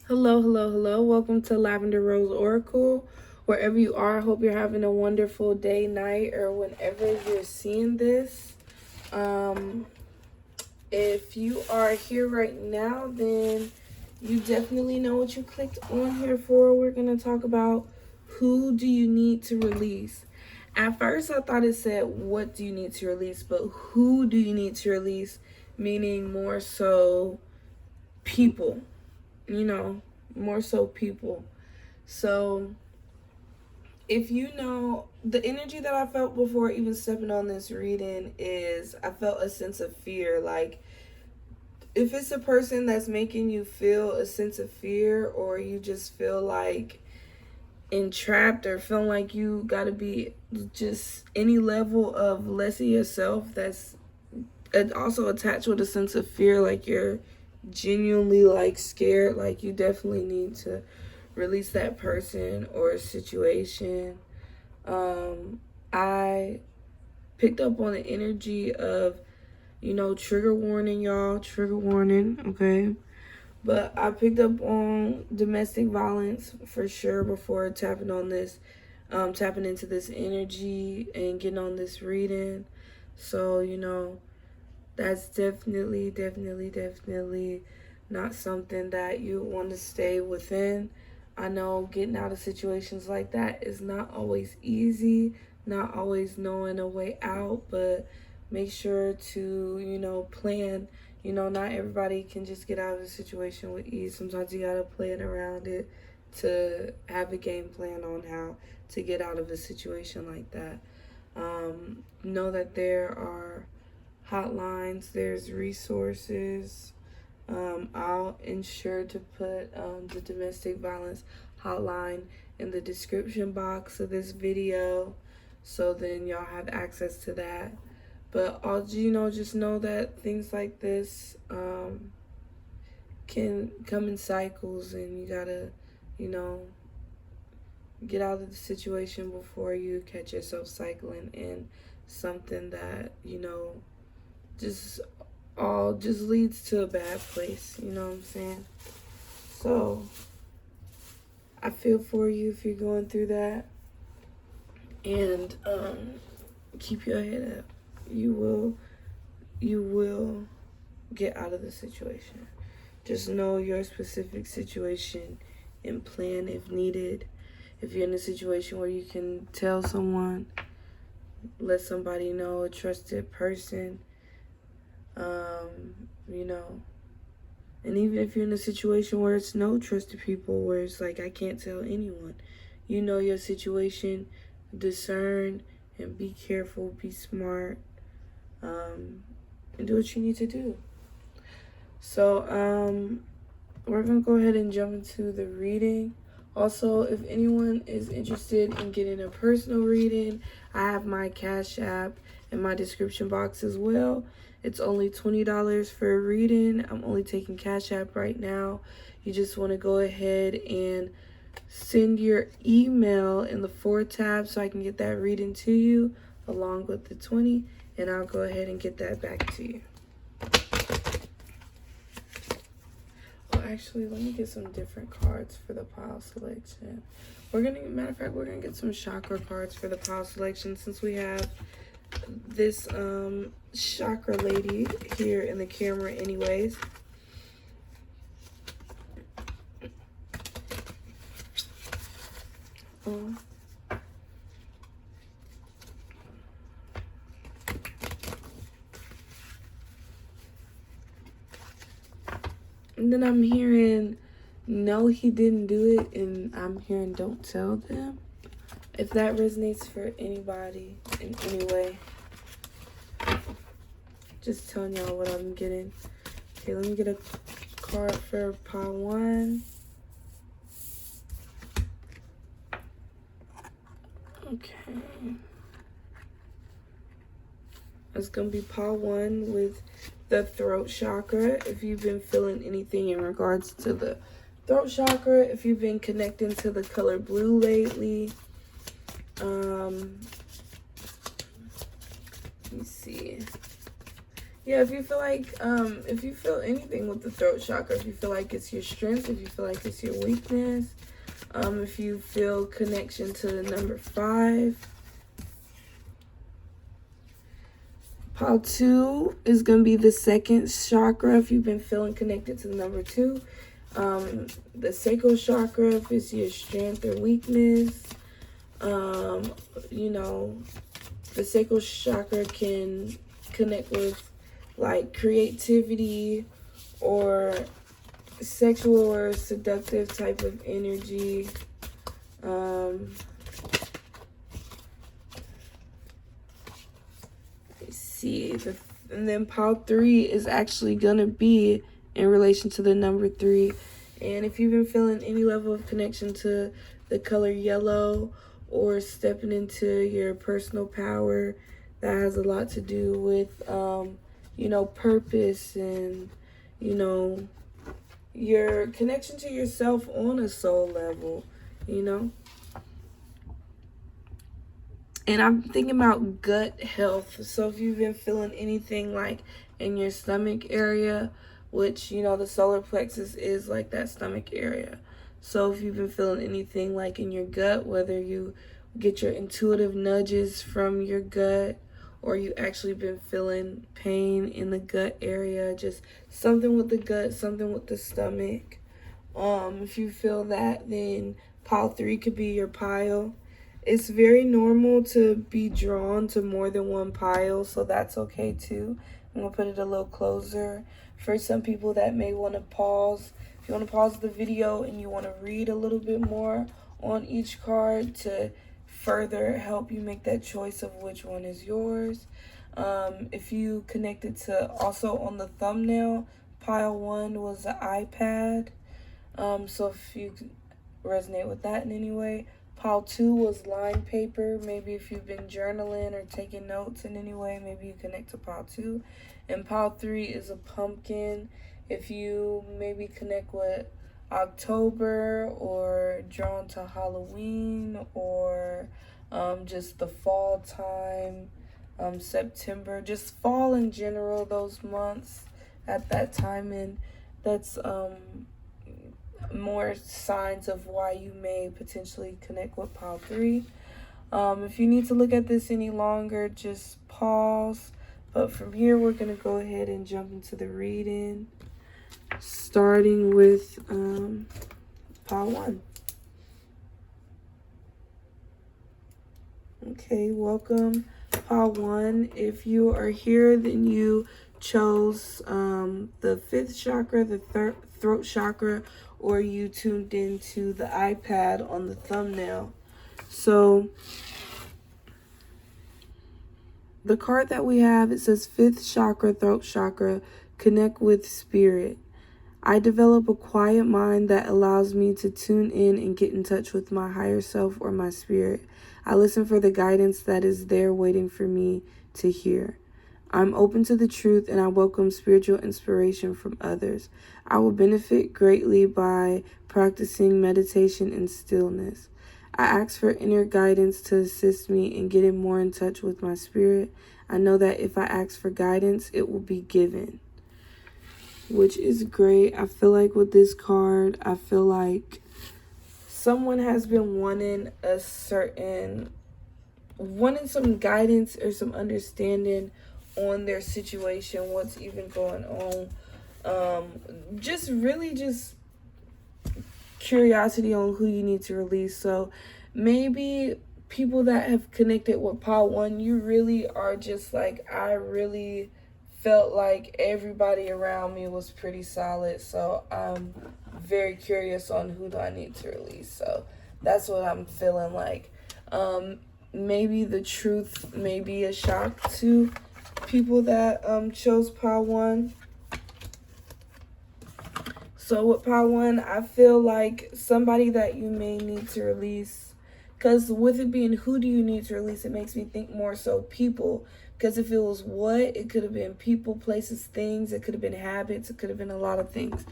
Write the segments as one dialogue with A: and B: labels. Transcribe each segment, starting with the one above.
A: Hello, hello, hello. Welcome to Lavender Rose Oracle. Wherever you are, I hope you're having a wonderful day, night, or whenever you're seeing this. If you are here right now, then you definitely know what you clicked on here for. We're going to talk about who do you need to release. At first, I thought it said, what do you need to release? But who do you need to release? Meaning more so people, more so people. So if you know, the energy that I felt before even stepping on this reading is I felt a sense of fear. Like, if it's a person that's making you feel a sense of fear, or you just feel like entrapped, or feeling like you gotta be just any level of less of yourself, that's also attached with a sense of fear, like you're genuinely like scared, like you definitely need to release that person or situation. I picked up on the energy of, trigger warning, y'all, trigger warning, okay? But I picked up on domestic violence for sure before tapping on this, tapping into this energy and getting on this reading. So, that's definitely not something that you want to stay within. I know getting out of situations like that is not always easy, not always knowing a way out, but make sure to, plan. Not everybody can just get out of a situation with ease. Sometimes you gotta plan around it to have a game plan on how to get out of a situation like that. Know that there are hotlines, there's resources. I'll ensure to put the domestic violence hotline in the description box of this video, so then y'all have access to that. But just know that things like this can come in cycles, and you gotta, get out of the situation before you catch yourself cycling in something that, just leads to a bad place, you know what I'm saying? So I feel for you if you're going through that, and keep your head up. You will get out of the situation. Just know your specific situation and plan if needed. If you're in a situation where you can tell someone, let somebody know, a trusted person, and even if you're in a situation where it's no trusted people, where it's like, I can't tell anyone, your situation, discern and be careful, be smart, and do what you need to do. So we're gonna go ahead and jump into the reading. Also, if anyone is interested in getting a personal reading, I have my Cash App in my description box as well. It's only $20 for a reading. I'm only taking Cash App right now. You just want to go ahead and send your email in the 4 tab so I can get that reading to you along with the 20, and I'll go ahead and get that back to you. Actually, let me get some different cards for the pile selection. Matter of fact, we're gonna get some chakra cards for the pile selection, since we have this chakra lady here in the camera anyways. And then I'm hearing, no, he didn't do it, and I'm hearing, don't tell them. If that resonates for anybody in any way, just telling y'all what I'm getting. Okay, let me get a card for pile 1. Okay. It's gonna be pile 1 with the throat chakra. If you've been feeling anything in regards to the throat chakra, if you've been connecting to the color blue lately, let me see. Yeah, if you feel anything with the throat chakra, if you feel like it's your strength, if you feel like it's your weakness, if you feel connection to the number 5. Pile 2 is going to be the second chakra if you've been feeling connected to the number 2. The sacral chakra if it's your strength or weakness. You know, the sacral chakra can connect with like creativity or sexual or seductive type of energy. Let's see. And then pile 3 is actually going to be in relation to the number 3. And if you've been feeling any level of connection to the color yellow or stepping into your personal power, that has a lot to do with, you know, purpose and, you know, your connection to yourself on a soul level, you know. And I'm thinking about gut health. So if you've been feeling anything like in your stomach area, which, you know, the solar plexus is like that stomach area. So if you've been feeling anything like in your gut, whether you get your intuitive nudges from your gut or you actually been feeling pain in the gut area, just something with the gut, something with the stomach. If you feel that, then pile 3 could be your pile. It's very normal to be drawn to more than one pile, so that's okay too. I'm going to put it a little closer. For some people that may want to pause, if you want to pause the video and you want to read a little bit more on each card to further help you make that choice of which one is yours. If you connected to, also on the thumbnail, pile 1 was the iPad. So if you resonate with that in any way. Pile 2 was line paper. Maybe if you've been journaling or taking notes in any way, maybe you connect to pile 2. And pile 3 is a pumpkin. If you maybe connect with October or drawn to Halloween or just the fall time, September, just fall in general, those months at that time, and that's more signs of why you may potentially connect with pile 3. If you need to look at this any longer, just pause. But from here, we're going to go ahead and jump into the reading, starting with pile 1. Okay, welcome, pile 1. If you are here, then you chose the 5th chakra, the throat chakra, or you tuned into the iPad on the thumbnail. So the card that we have, it says 5th chakra, throat chakra, connect with spirit. I develop a quiet mind that allows me to tune in and get in touch with my higher self or my spirit. I listen for the guidance that is there waiting for me to hear. I'm open to the truth and I welcome spiritual inspiration from others. I will benefit greatly by practicing meditation and stillness. I ask for inner guidance to assist me in getting more in touch with my spirit. I know that if I ask for guidance, it will be given, which is great. I feel like with this card, I feel like someone has been wanting some guidance or some understanding on their situation, what's even going on. Just curiosity on who you need to release. So maybe people that have connected with pile 1, you really are just like, I really felt like everybody around me was pretty solid, so I'm very curious on who do I need to release. So that's what I'm feeling like. Maybe the truth may be a shock to people that chose pile 1. So with pile 1, I feel like somebody that you may need to release, because with it being who do you need to release, it makes me think more so people. Because if it was what, it could have been people, places, things. It could have been habits. It could have been a lot of things.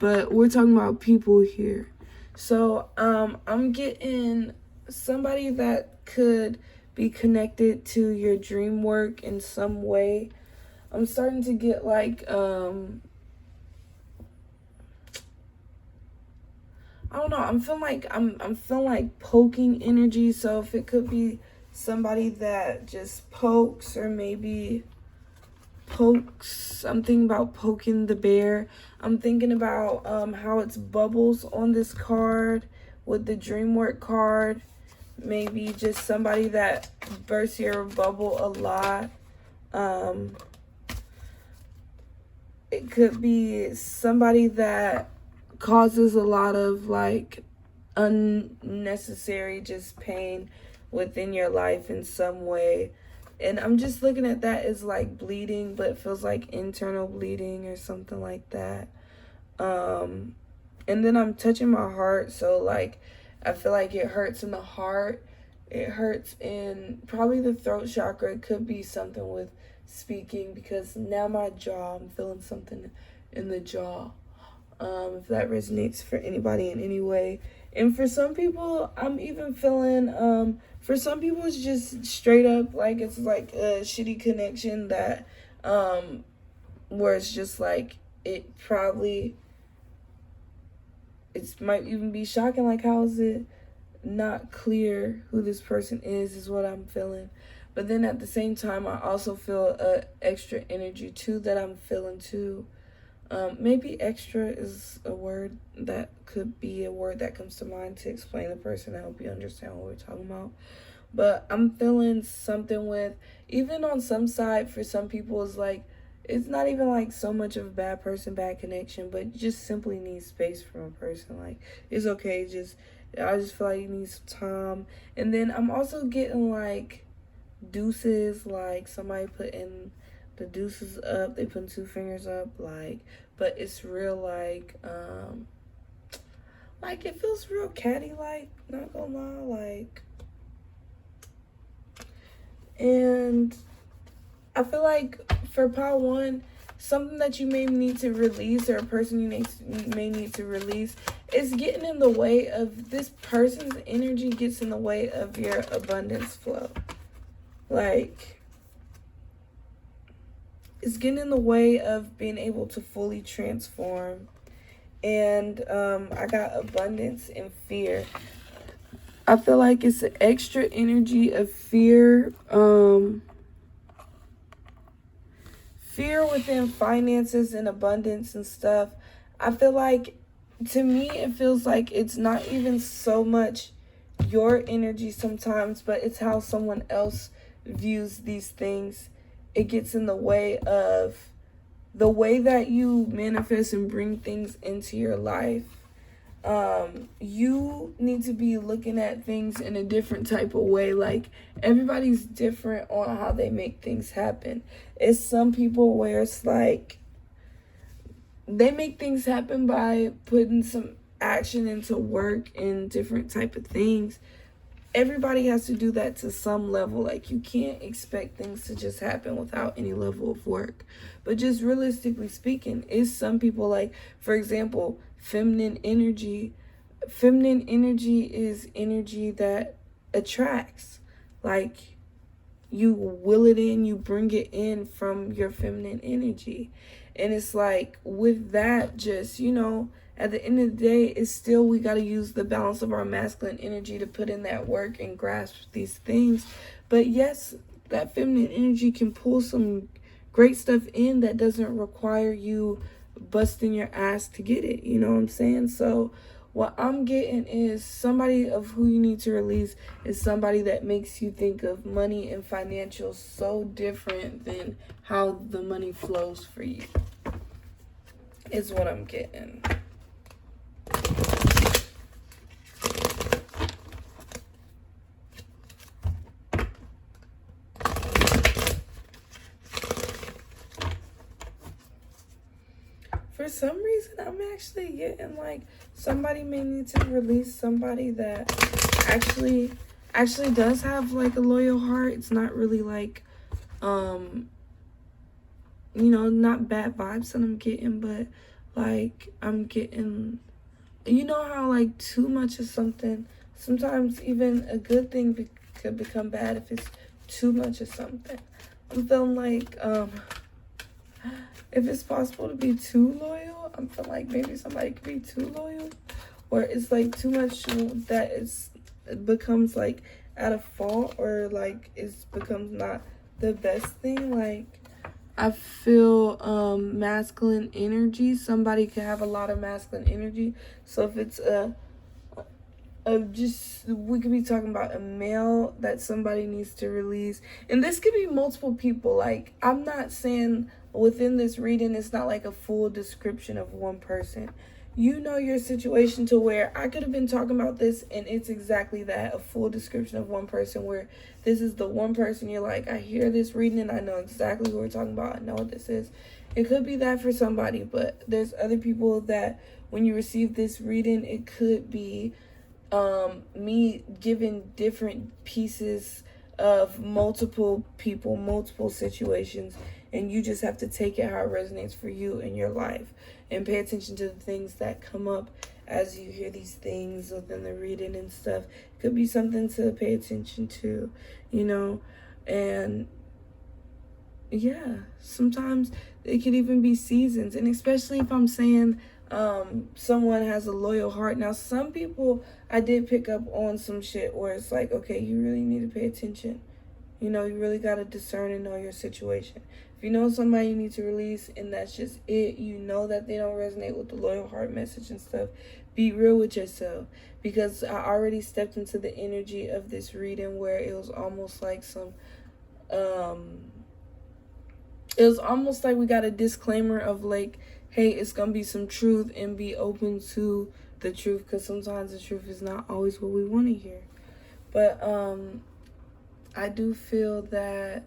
A: But we're talking about people here. So I'm getting somebody that could be connected to your dream work in some way. I'm starting to get like, I don't know. I'm feeling like poking energy. So if it could be somebody that just pokes, or maybe pokes, something about poking the bear. I'm thinking about how it's bubbles on this card with the dream work card. Maybe just somebody that bursts your bubble a lot. It could be somebody that causes a lot of like unnecessary just pain within your life in some way. And I'm just looking at that as like bleeding, but it feels like internal bleeding or something like that. And then I'm touching my heart, so like I feel like it hurts in the heart. It hurts in probably the throat chakra. It could be something with speaking, because now my jaw, I'm feeling something in the jaw. If that resonates for anybody in any way. And for some people, I'm even feeling, for some people it's just straight up like it's like a shitty connection that, where it's just like, it might even be shocking, like how is it not clear who this person is what I'm feeling. But then at the same time, I also feel extra energy too that I'm feeling too. Maybe extra is a word that could be a word that comes to mind to explain the person. I hope you understand what we're talking about. But I'm feeling something with, even on some side, for some people, it's like, it's not even like so much of a bad person, bad connection, but you just simply need space from a person. Like, it's okay, I just feel like you need some time. And then I'm also getting like deuces, like somebody putting the deuces up, they putting two fingers up, like, but it's real like it feels real catty, like, not gonna lie, like. And I feel like for pile one, something that you may need to release, or a person you may need to release, is getting in the way of, this person's energy gets in the way of your abundance flow. Like, it's getting in the way of being able to fully transform. And I got abundance and fear. I feel like it's an extra energy of fear. Fear within finances and abundance and stuff. I feel like, to me, it feels like it's not even so much your energy sometimes, but it's how someone else views these things. It gets in the way of the way that you manifest and bring things into your life. You need to be looking at things in a different type of way. Like, everybody's different on how they make things happen. It's some people where it's like they make things happen by putting some action into work and different type of things. Everybody has to do that to some level. Like, you can't expect things to just happen without any level of work. But just realistically speaking, is some people, like, for example, feminine energy is energy that attracts. Like, you will it in, you bring it in from your feminine energy. And it's like, with that, just, at the end of the day, it's still, we got to use the balance of our masculine energy to put in that work and grasp these things. But yes, that feminine energy can pull some great stuff in that doesn't require you busting your ass to get it. You know what I'm saying? So what I'm getting is, somebody of who you need to release is somebody that makes you think of money and financials so different than how the money flows for you, is what I'm getting. For some reason, I'm actually getting like, somebody may need to release somebody that actually does have like a loyal heart. It's not really like, not bad vibes that I'm getting, but like, I'm getting, how like too much of something, sometimes even a good thing could become bad if it's too much of something. I'm feeling like, if it's possible to be too loyal, I feel like maybe somebody could be too loyal, or it's like too much that it becomes like out of fault, or like it becomes not the best thing. Like, I feel masculine energy. Somebody could have a lot of masculine energy. So if it's we could be talking about a male that somebody needs to release, and this could be multiple people. Like, I'm not saying within this reading it's not like a full description of one person. You know your situation to where I could have been talking about this and it's exactly that, a full description of one person, where this is the one person you're like, I hear this reading and I know exactly what we're talking about. I know what this is. It could be that for somebody, but there's other people that when you receive this reading, it could be me giving different pieces of multiple people, multiple situations, and you just have to take it how it resonates for you in your life, and pay attention to the things that come up as you hear these things within the reading and stuff. It could be something to pay attention to, and yeah, sometimes it could even be seasons, and especially if I'm saying someone has a loyal heart. Now, some people, I did pick up on some shit where it's like, okay, you really need to pay attention. You really got to discern and know your situation. If you know somebody you need to release and that's just it, that they don't resonate with the loyal heart message and stuff, be real with yourself. Because I already stepped into the energy of this reading where it was almost like we got a disclaimer of like, hey, it's gonna be some truth, and be open to the truth, because sometimes the truth is not always what we want to hear. But I do feel that,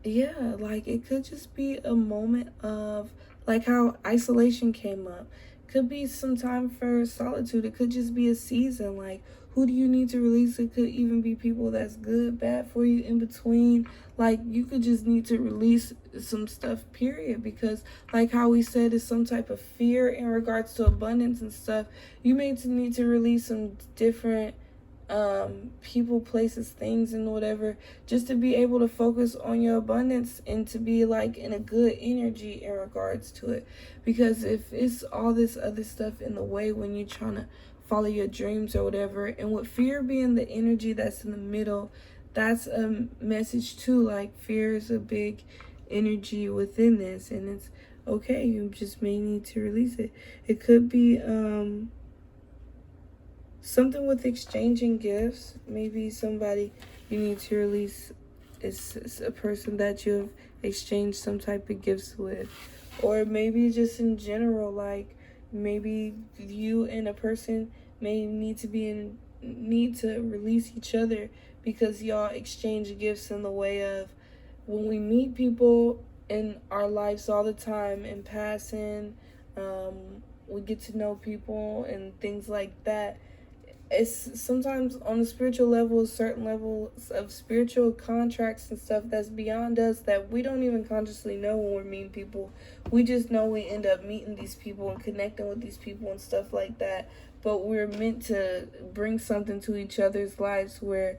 A: yeah, like it could just be a moment of like how isolation came up. Could be some time for solitude. It could just be a season. Like, who do you need to release? It could even be people that's good, bad for you, in between. Like, you could just need to release some stuff, period. Because like how we said, it's some type of fear in regards to abundance and stuff. You may need to release some different people, places, things, and whatever, just to be able to focus on your abundance and to be like in a good energy in regards to it. Because if it's all this other stuff in the way when you're trying to follow your dreams or whatever, and with fear being the energy that's in the middle, that's a message too. Like, fear is a big energy within this, and it's okay, you just may need to release it. It could be something with exchanging gifts. Maybe somebody you need to release is a person that you've exchanged some type of gifts with. Or maybe just in general, like maybe you and a person may need to release each other, because y'all exchange gifts in the way of, when we meet people in our lives all the time in passing, we get to know people and things like that. It's sometimes on a spiritual level, certain levels of spiritual contracts and stuff that's beyond us, that we don't even consciously know when we're meeting people. We just know we end up meeting these people and connecting with these people and stuff like that. But we're meant to bring something to each other's lives where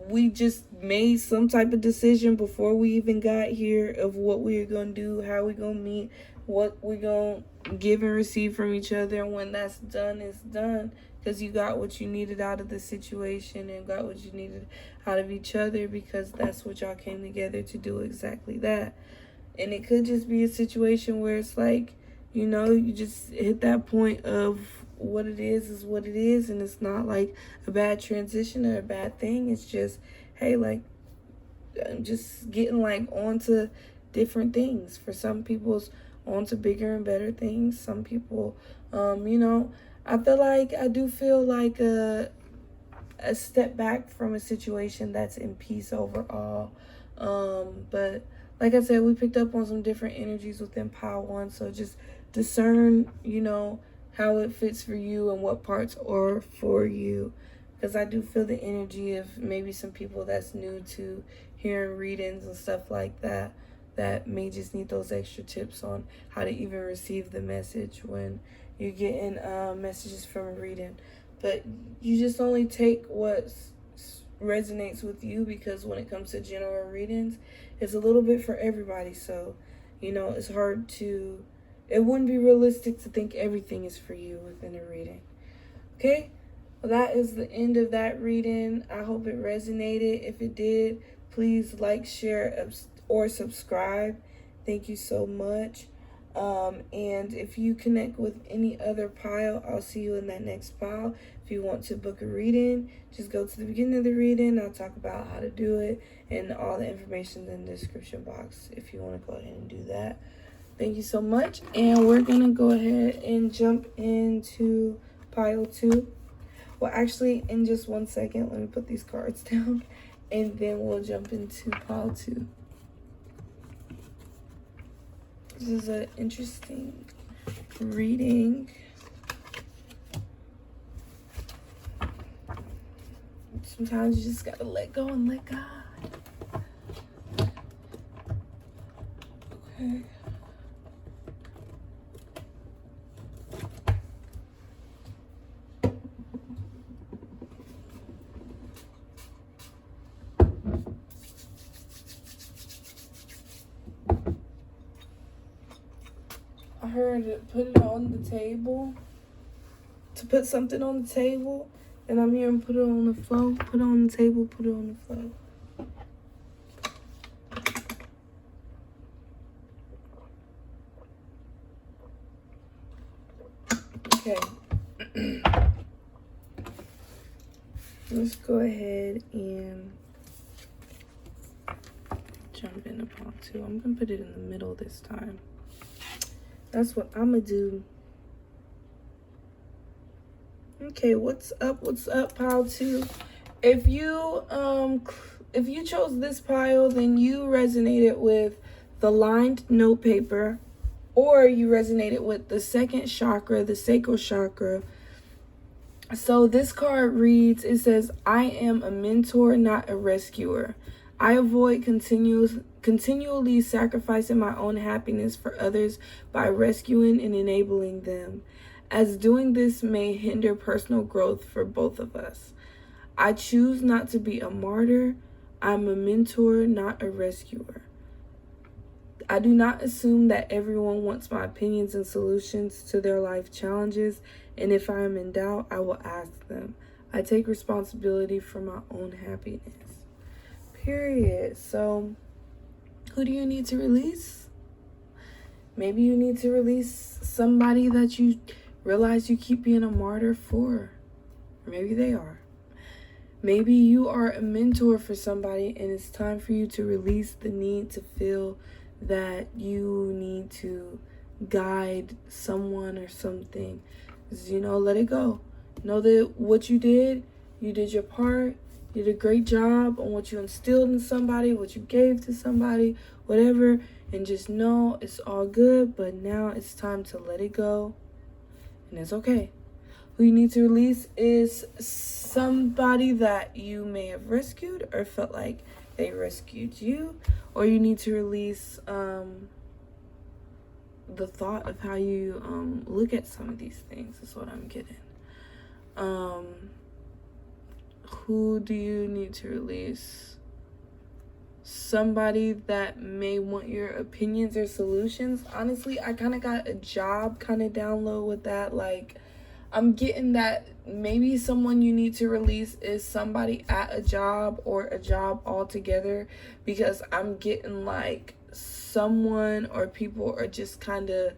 A: we just made some type of decision before we even got here of what we're going to do, how we're going to meet, what we're going to give and receive from each other. And when that's done, it's done. Because you got what you needed out of the situation and got what you needed out of each other, because that's what y'all came together to do, exactly that. And it could just be a situation where it's like, you just hit that point of what it is what it is, and it's not like a bad transition or a bad thing. It's just, hey, like, I'm just getting like onto different things. For some people, it's onto bigger and better things. Some people, I do feel like a step back from a situation that's in peace overall. But like I said, we picked up on some different energies within Pile 1. So just discern, how it fits for you and what parts are for you. Because I do feel the energy of maybe some people that's new to hearing readings and stuff like that, that may just need those extra tips on how to even receive the message when you're getting messages from a reading. But you just only take what's resonates with you, because when it comes to general readings, it's a little bit for everybody. So, you know, it's hard to, it wouldn't be realistic to think everything is for you within a reading. Okay? Well, that is the end of that reading. I hope it resonated. If it did, please like, share, or subscribe. Thank you so much. And if you connect with any other pile, I'll see you in that next pile. If you want to book a reading, just go to the beginning of the reading. I'll talk about how to do it and all the information in the description box if you want to go ahead and do that. Thank you so much. And we're going to go ahead and jump into pile 2. Well, actually, in just 1 second, let me put these cards down, and then we'll jump into pile 2. This is an interesting reading. Sometimes you just gotta let go and let God. Okay. I heard put it on the table. To put something on the table. And I'm hearing put it on the floor. Put it on the table, put it on the floor. Okay. Let's go ahead and jump into pile 2. I'm going to put it in the middle this time. That's what I'm going to do. Okay, what's up, pile 2? If you chose this pile, then you resonated with the lined note paper, or you resonated with the second chakra, the sacral chakra. So this card reads, it says, I am a mentor, not a rescuer. I avoid continually sacrificing my own happiness for others by rescuing and enabling them, as doing this may hinder personal growth for both of us. I choose not to be a martyr. I'm a mentor, not a rescuer. I do not assume that everyone wants my opinions and solutions to their life challenges, and if I am in doubt, I will ask them. I take responsibility for my own happiness. Period. So, who do you need to release? Maybe you need to release somebody that you realize you keep being a martyr for. Or maybe they are. Maybe you are a mentor for somebody, and it's time for you to release the need to feel that you need to guide someone or something. You know, let it go. Know that what you did your part. You did a great job on what you instilled in somebody, what you gave to somebody, whatever. And just know it's all good, but now it's time to let it go. And it's okay. Who you need to release is somebody that you may have rescued or felt like they rescued you. Or you need to release the thought of how you look at some of these things is what I'm getting. Who do you need to release? Somebody that may want your opinions or solutions. Honestly, I kind of got a job kind of down low with that. Like, I'm getting that maybe someone you need to release is somebody at a job or a job altogether, because I'm getting like someone or people are just kind of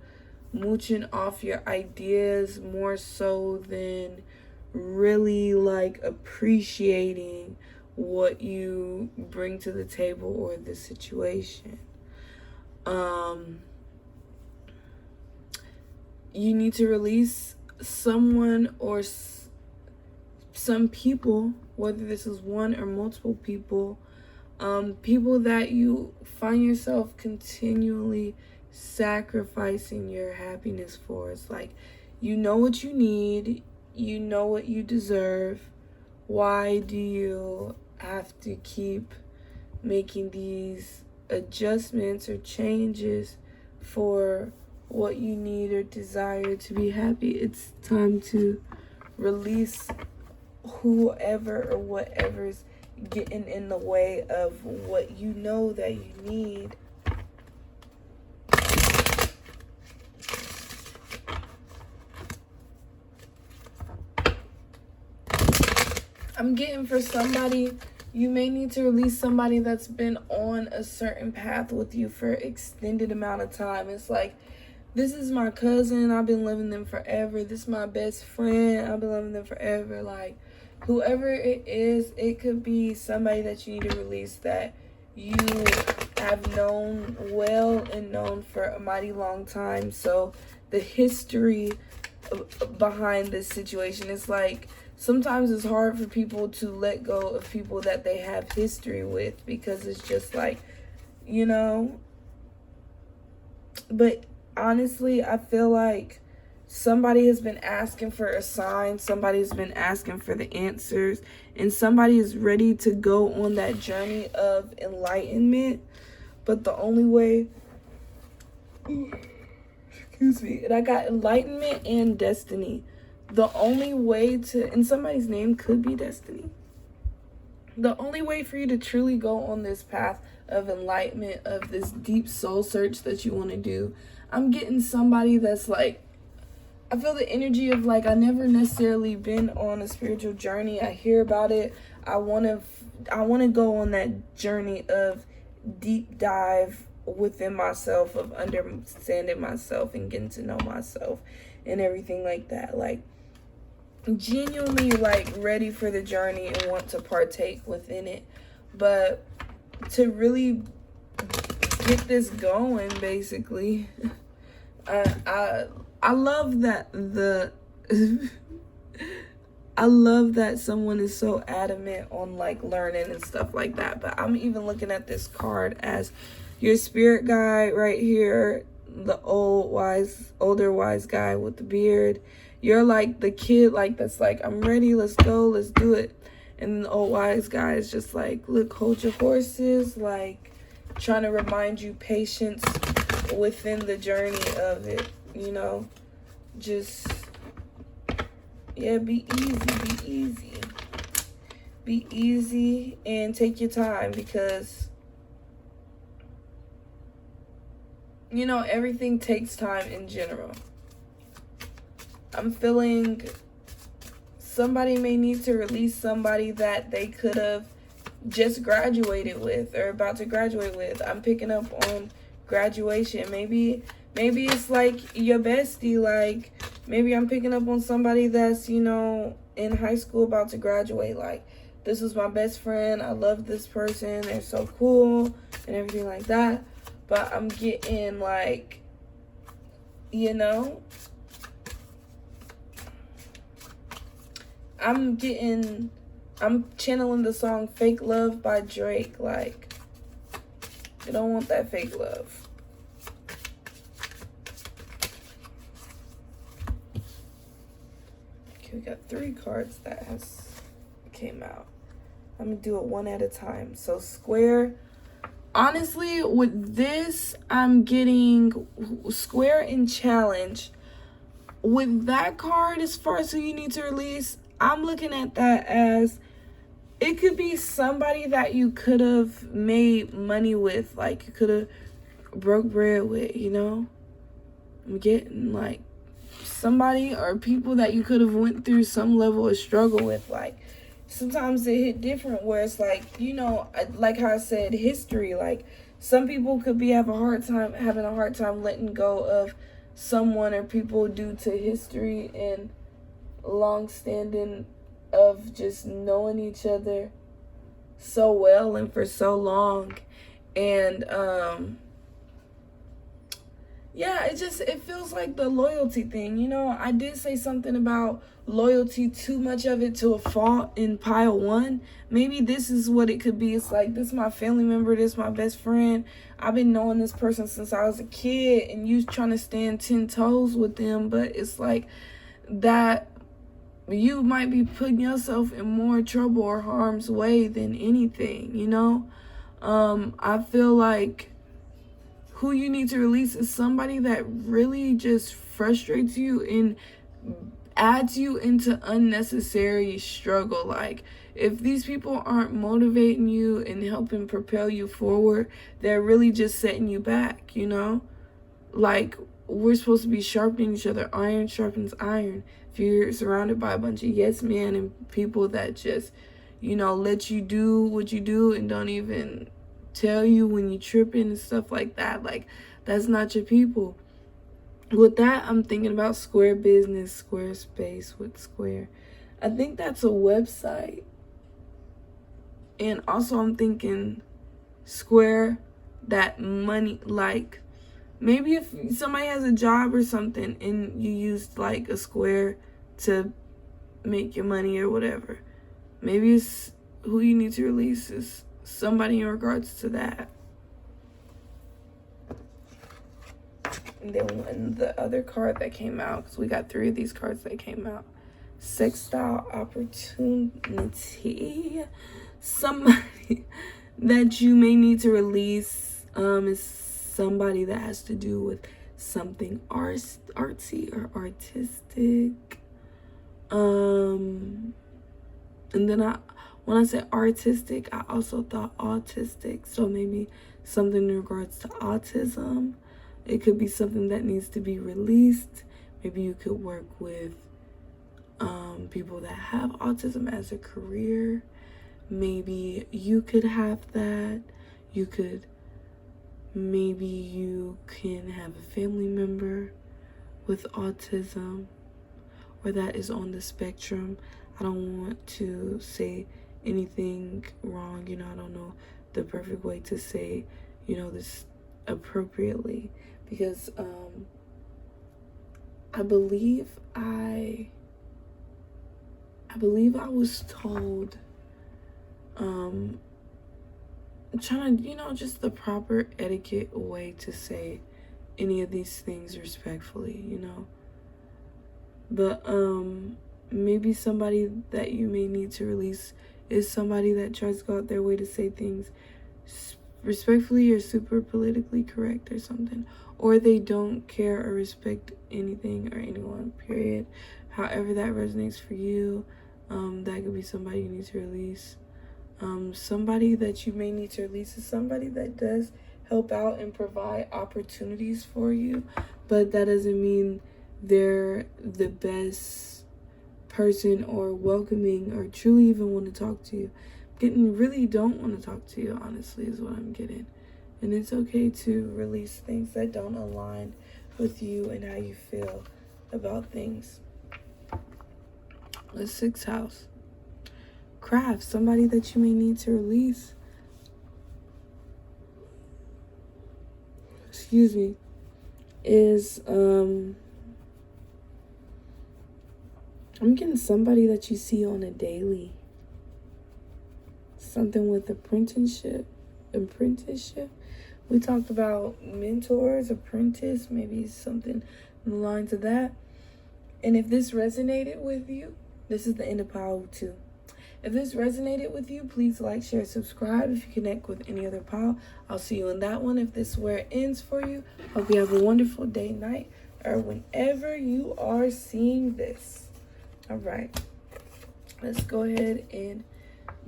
A: mooching off your ideas more so than really like appreciating what you bring to the table or the situation. You need to release someone or some people, whether this is one or multiple people, people that you find yourself continually sacrificing your happiness for. It's like, you know what you need, you know what you deserve. Why do you have to keep making these adjustments or changes for what you need or desire to be happy? It's time to release whoever or whatever's getting in the way of what you know that you need. I'm getting for somebody, you may need to release somebody that's been on a certain path with you for an extended amount of time. It's like, this is my cousin, I've been loving them forever. This is my best friend, I've been loving them forever. Like, whoever it is, it could be somebody that you need to release that you have known well and known for a mighty long time. So the history behind this situation is like, sometimes it's hard for people to let go of people that they have history with, because it's just like, you know. But honestly, I feel like somebody has been asking for a sign, somebody's been asking for the answers, and somebody is ready to go on that journey of enlightenment. But the only way, excuse me, and I got enlightenment and destiny. The only way to, and somebody's name could be Destiny. The only way for you to truly go on this path of enlightenment, of this deep soul search that you want to do, I'm getting somebody that's like, I feel the energy of like, I never necessarily been on a spiritual journey. I hear about it. I want to go on that journey of deep dive within myself, of understanding myself and getting to know myself and everything like that. Like, genuinely like ready for the journey and want to partake within it. But to really get this going, basically, I love that I love that someone is so adamant on like learning and stuff like that. But I'm even looking at this card as your spirit guide right here, the older wise guy with the beard. You're like the kid, like, that's like, I'm ready, let's go, let's do it. And then the old wise guy is just like, look, hold your horses, like, trying to remind you patience within the journey of it, you know. Just, yeah, be easy. Be easy and take your time, because, you know, everything takes time in general. I'm feeling somebody may need to release somebody that they could have just graduated with or about to graduate with. I'm picking up on graduation. Maybe it's like your bestie. Like, maybe I'm picking up on somebody that's, you know, in high school about to graduate. Like, this was my best friend. I love this person. They're so cool and everything like that. But I'm getting like, you know, I'm channeling the song Fake Love by Drake. Like, you don't want that fake love. Okay, we got 3 cards that has came out. I'm gonna do it one at a time. So square. Honestly, with this, I'm getting square and challenge. With that card, as far as who you need to release, I'm looking at that as it could be somebody that you could have made money with, like you could have broke bread with, you know. I'm getting like somebody or people that you could have went through some level of struggle with. Like, sometimes it hit different where it's like, you know, like how I said, history. Like, some people could be having a hard time letting go of someone or people due to history and long standing of just knowing each other so well and for so long. And yeah, it feels like the loyalty thing. You know, I did say something about loyalty, too much of it to a fault in pile 1. Maybe this is what it could be. It's like, this is my family member, this is my best friend. I've been knowing this person since I was a kid, and you trying to stand 10 toes with them. But it's like that you might be putting yourself in more trouble or harm's way than anything, you know. I feel like who you need to release is somebody that really just frustrates you and adds you into unnecessary struggle. Like, if these people aren't motivating you and helping propel you forward, they're really just setting you back, you know? Like, we're supposed to be sharpening each other. Iron sharpens iron. If you're surrounded by a bunch of yes men and people that just, you know, let you do what you do and don't even tell you when you're tripping and stuff like that, like, that's not your people. With that, I'm thinking about Square Business, Squarespace with Square. I think that's a website. And also I'm thinking Square, that money, like, maybe if somebody has a job or something and you use like a Square to make your money or whatever, maybe it's who you need to release is somebody in regards to that. And then the other card that came out, because we got 3 of these cards that came out, Sextile Opportunity. Somebody that you may need to release is somebody that has to do with something artsy or artistic. And then when I said artistic, I also thought autistic. So maybe something in regards to autism. It could be something that needs to be released. Maybe you could work with people that have autism as a career. Maybe you could have that. Maybe you can have a family member with autism or that is on the spectrum. I don't want to say anything wrong. You know, I don't know the perfect way to say, you know, this appropriately, because I believe I was told I'm trying to, you know, just the proper etiquette way to say any of these things respectfully, you know. But maybe somebody that you may need to release is somebody that tries to go out their way to say things respectfully or super politically correct or something, or they don't care or respect anything or anyone, period. However that resonates for you, that could be somebody you need to release. Somebody that you may need to release is somebody that does help out and provide opportunities for you, but that doesn't mean they're the best person or welcoming or truly even want to talk to you. Really don't want to talk to you, honestly, is what I'm getting. And it's okay to release things that don't align with you and how you feel about things. The 6th house. Craft, somebody that you may need to release. Excuse me. Is I'm getting somebody that you see on a daily. Something with apprenticeship. We talked about mentors, apprentice, maybe something in the lines of that. And if this resonated with you, this is the end of pile 2. If this resonated with you, please like, share, subscribe. If you connect with any other pile, I'll see you in that one. If this is where it ends for you, hope you have a wonderful day, night, or whenever you are seeing this. All right, let's go ahead and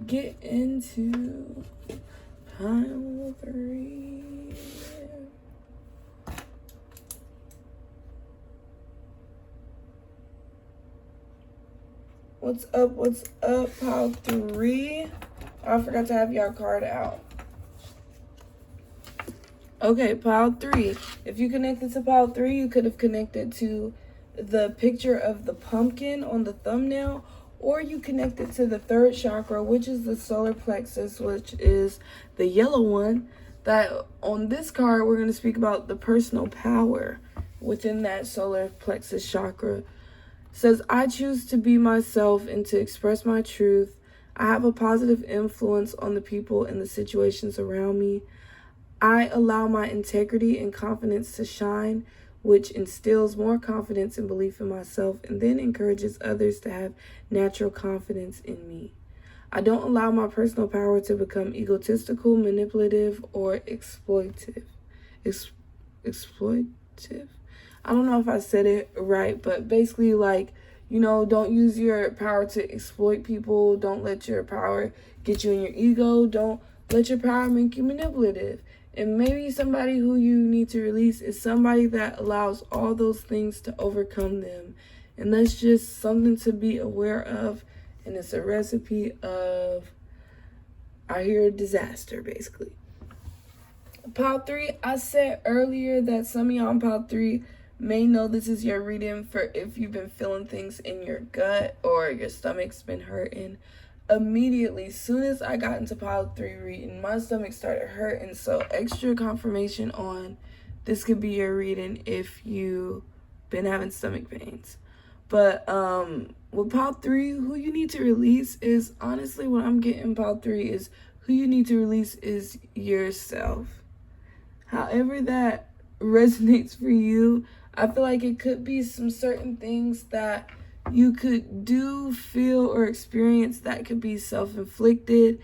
A: get into pile 3. What's up, pile 3? I forgot to have y'all card out. Okay, pile 3. If you connected to pile 3, you could have connected to the picture of the pumpkin on the thumbnail, or you connected to the 3rd chakra, which is the solar plexus, which is the yellow one. That on this card, we're going to speak about the personal power within that solar plexus chakra. Says, I choose to be myself and to express my truth. I have a positive influence on the people and the situations around me. I allow my integrity and confidence to shine, which instills more confidence and belief in myself and then encourages others to have natural confidence in me. I don't allow my personal power to become egotistical, manipulative, or exploitive. Exploitive? I don't know if I said it right, but basically, like, don't use your power to exploit people. Don't let your power get you in your ego. Don't let your power make you manipulative. And maybe somebody who you need to release is somebody that allows all those things to overcome them. And that's just something to be aware of. And it's a recipe of, I hear, disaster, basically. Pile 3, I said earlier that some of y'all on Pile 3 may know this is your reading for if you've been feeling things in your gut or your stomach's been hurting. Immediately, soon as I got into Pile 3 reading, my stomach started hurting. So extra confirmation on this could be your reading if you've been having stomach pains. But with Pile 3, who you need to release is, honestly, what I'm getting Pile 3 is who you need to release is yourself. However that resonates for you, I feel like it could be some certain things that you could do, feel, or experience that could be self-inflicted.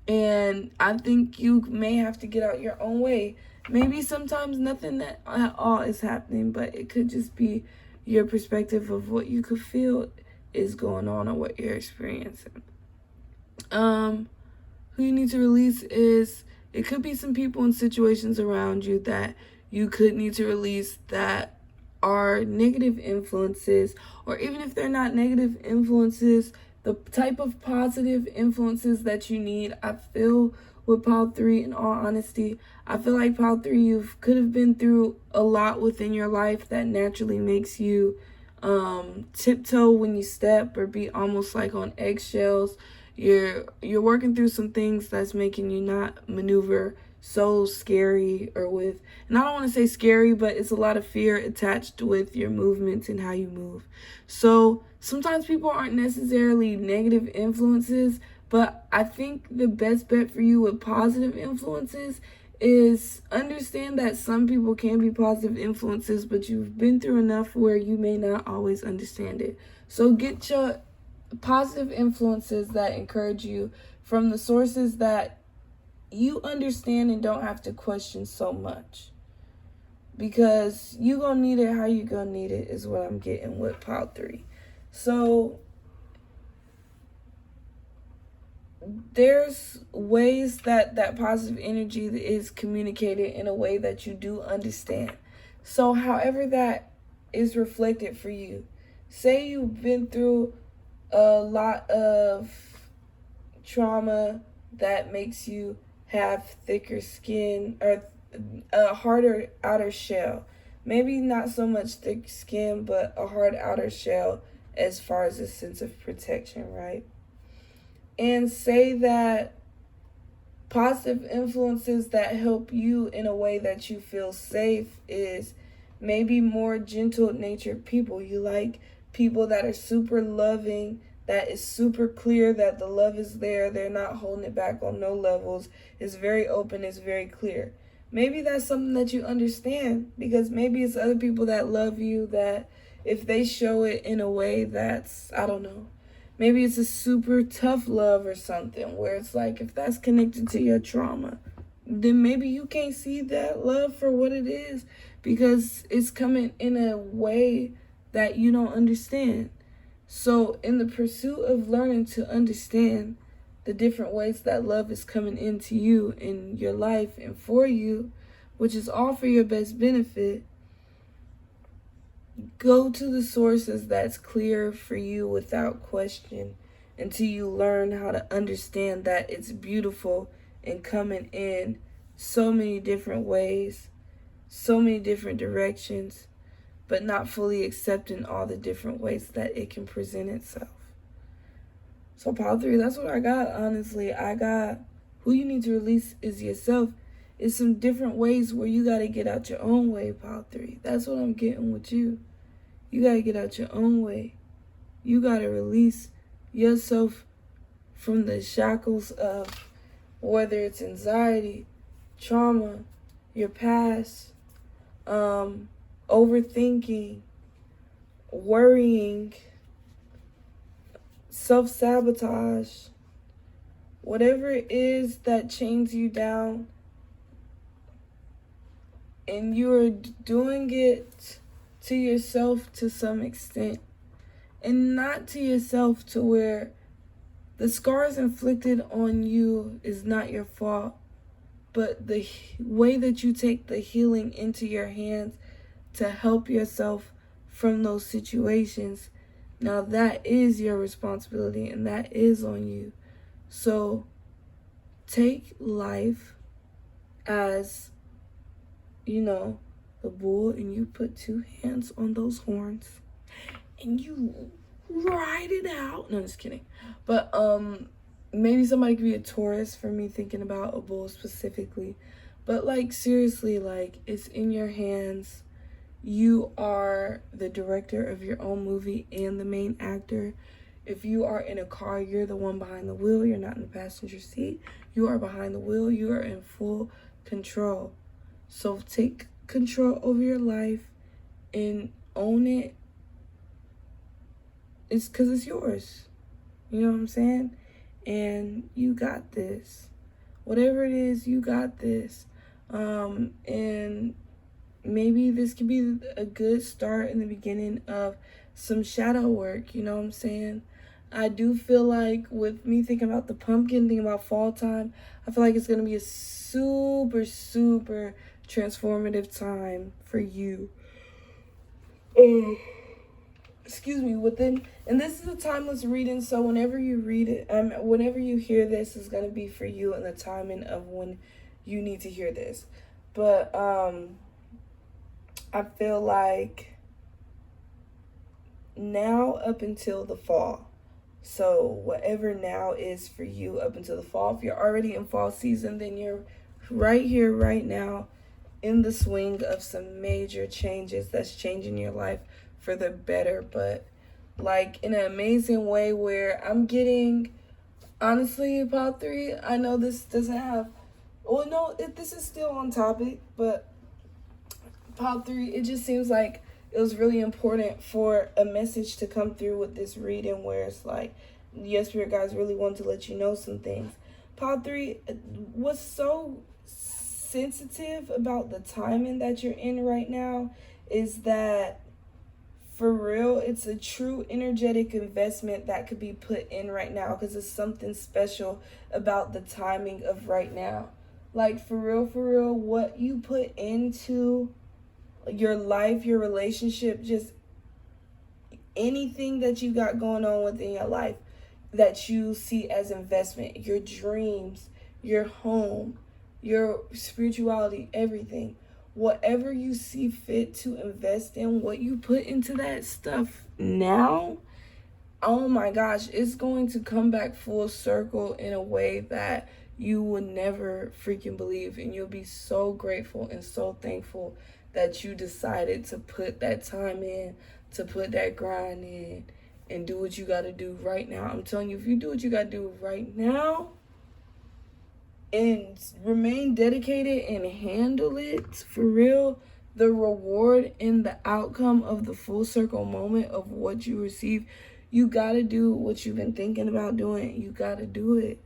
A: And I think you may have to get out your own way. Maybe sometimes nothing at all is happening, but it could just be your perspective of what you could feel is going on or what you're experiencing. Who you need to release is, it could be some people and situations around you that you could need to release that are negative influences, or even if they're not negative influences, the type of positive influences that you need. I feel with Pile 3, in all honesty, I feel like Pile 3, you could have been through a lot within your life that naturally makes you tiptoe when you step or be almost like on eggshells. You're working through some things that's making you not maneuver so scary, or with, and I don't want to say scary, but it's a lot of fear attached with your movements and how you move. So sometimes people aren't necessarily negative influences, but I think the best bet for you with positive influences is understand that some people can be positive influences, but you've been through enough where you may not always understand it. So get your positive influences that encourage you from the sources that you understand and don't have to question so much, because you gonna need it how you gonna need it is what I'm getting with Pile 3. So there's ways that positive energy is communicated in a way that you do understand. So however that is reflected for you, say you've been through a lot of trauma that makes you have thicker skin or a harder outer shell. Maybe not so much thick skin, but a hard outer shell as far as a sense of protection, right? And say that positive influences that help you in a way that you feel safe is maybe more gentle-natured people. You like people that are super loving, that is super clear that the love is there. They're not holding it back on no levels. It's very open. It's very clear. Maybe that's something that you understand, because maybe it's other people that love you that if they show it in a way that's, I don't know, maybe it's a super tough love or something where it's like if that's connected to your trauma, then maybe you can't see that love for what it is because it's coming in a way that you don't understand. So in the pursuit of learning to understand the different ways that love is coming into you in your life and for you, which is all for your best benefit, go to the sources that's clear for you without question until you learn how to understand that it's beautiful and coming in so many different ways, so many different directions, but not fully accepting all the different ways that it can present itself. So Pile 3, that's what I got, honestly. I got who you need to release is yourself. It's some different ways where you got to get out your own way, Pile 3. That's what I'm getting with you. You got to get out your own way. You got to release yourself from the shackles of whether it's anxiety, trauma, your past, overthinking, worrying, self-sabotage, whatever it is that chains you down, and you are doing it to yourself to some extent. and not to yourself, to where the scars inflicted on you is not your fault, but the way that you take the healing into your hands to help yourself from those situations, now that is your responsibility and that is on you. So take life as, the bull, and you put 2 hands on those horns and you ride it out. No, I'm just kidding. But maybe somebody could be a Taurus for me thinking about a bull specifically. But like, seriously, like, it's in your hands. You are the director of your own movie and the main actor. If you are in a car, you're the one behind the wheel. You're not in the passenger seat. You are behind the wheel. You are in full control. So take control over your life and own it. It's because it's yours. You know what I'm saying? And you got this. Whatever it is, you got this. And maybe this could be a good start in the beginning of some shadow work. You know what I'm saying? I do feel like, with me thinking about the pumpkin, thinking about fall time, I feel like it's going to be a super, super transformative time for you. Excuse me, and this is a timeless reading, so whenever you read it, whenever you hear this, is going to be for you in the timing of when you need to hear this. But I feel like now up until the fall, so whatever now is for you up until the fall, if you're already in fall season, then you're right here, right now, in the swing of some major changes that's changing your life for the better, but like in an amazing way, where I'm getting, honestly, pile 3, I know this doesn't have, this is still on topic, but pile 3, it just seems like it was really important for a message to come through with this reading, where it's like, yes, spirit guys really want to let you know some things. Pile 3, what's so sensitive about the timing that you're in right now is that, for real, it's a true energetic investment that could be put in right now, because it's something special about the timing of right now. Like, for real, what you put into your life, your relationship, just anything that you got going on within your life that you see as investment, your dreams, your home, your spirituality, everything. Whatever you see fit to invest in, what you put into that stuff now, oh my gosh, it's going to come back full circle in a way that you would never freaking believe. And you'll be so grateful and so thankful that you decided to put that time in, to put that grind in, and do what you got to do right now. I'm telling you, if you do what you got to do right now, and remain dedicated and handle it for real, the reward and the outcome of the full circle moment of what you receive, you gotta do what you've been thinking about doing. You gotta do it.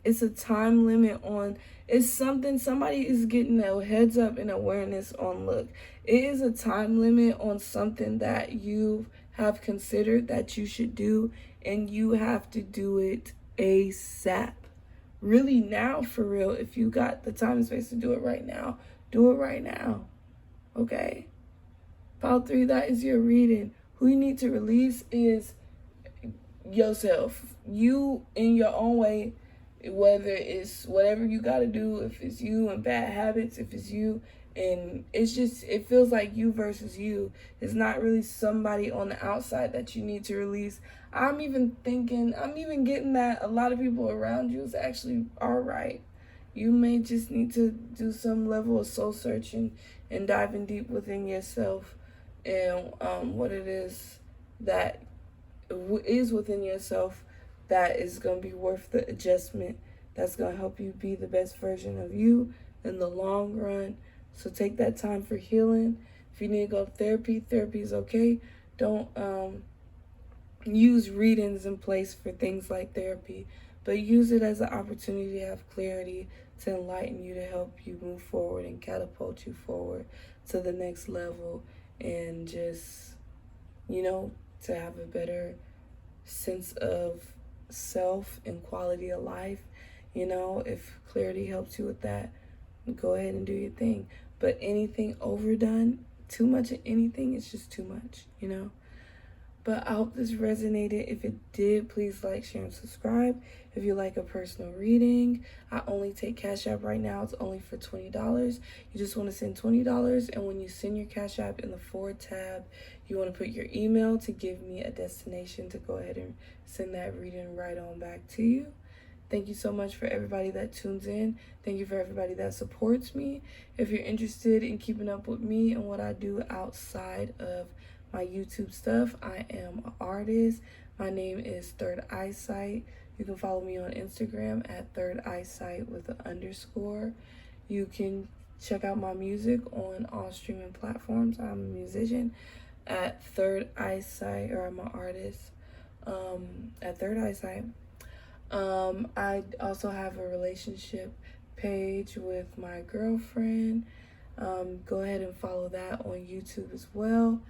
A: It's a time limit on, it's something, somebody is getting a heads up and awareness on, look, it is a time limit on something that you have considered that you should do, and you have to do it ASAP. Really now, for real. If you got the time and space to do it right now, do it right now. Okay? Pile 3, that is your reading. Who you need to release is yourself. You, in your own way, whether it's whatever you got to do, if it's you and bad habits, if it's you, and it's just, it feels like you versus you. It's not really somebody on the outside that you need to release. I'm even getting that a lot of people around you is actually all right. You may just need to do some level of soul searching and diving deep within yourself, and what it is that is within yourself that is going to be worth the adjustment, that's going to help you be the best version of you in the long run. So take that time for healing. If you need to go to therapy is okay. Don't use readings in place for things like therapy, but use it as an opportunity to have clarity, to enlighten you, to help you move forward and catapult you forward to the next level, and just, to have a better sense of self and quality of life. You know, if clarity helps you with that, go ahead and do your thing. But anything overdone, too much of anything, it's just too much, you know? But I hope this resonated. If it did, please like, share, and subscribe. If you like a personal reading, I only take Cash App right now. It's only for $20. You just want to send $20, and when you send your Cash App, in the forward tab, you want to put your email to give me a destination to go ahead and send that reading right on back to you. Thank you so much for everybody that tunes in. Thank you for everybody that supports me. If you're interested in keeping up with me and what I do outside of my YouTube stuff, I am an artist. My name is Third Eyesight. You can follow me on Instagram at Third Eyesight with an underscore. You can check out my music on all streaming platforms. I'm a musician at Third Eyesight, or I'm an artist at Third Eyesight. I also have a relationship page with my girlfriend. Go ahead and follow that on YouTube as well.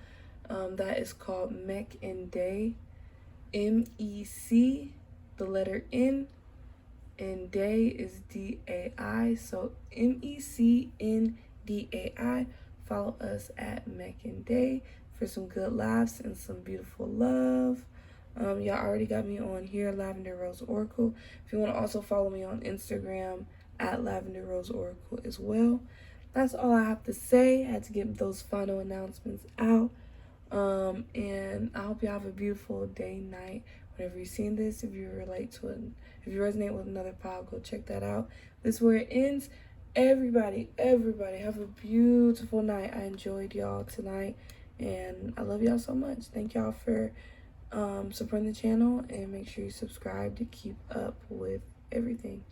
A: That is called Mec and Day. MEC, the letter N, and Day is DAI. So MECNDAI. Follow us at Mec and Day for some good laughs and some beautiful love. Y'all already got me on here, Lavender Rose Oracle. If you want to also follow me on Instagram at Lavender Rose Oracle as well. That's all I have to say. I had to get those final announcements out. And I hope you have a beautiful day, night, whenever you're seeing this. If you relate to it, if you resonate with another pod, go check that out. This is where it ends. Everybody have a beautiful night. I enjoyed y'all tonight, and I love y'all so much. Thank y'all for supporting the channel, and make sure you subscribe to keep up with everything.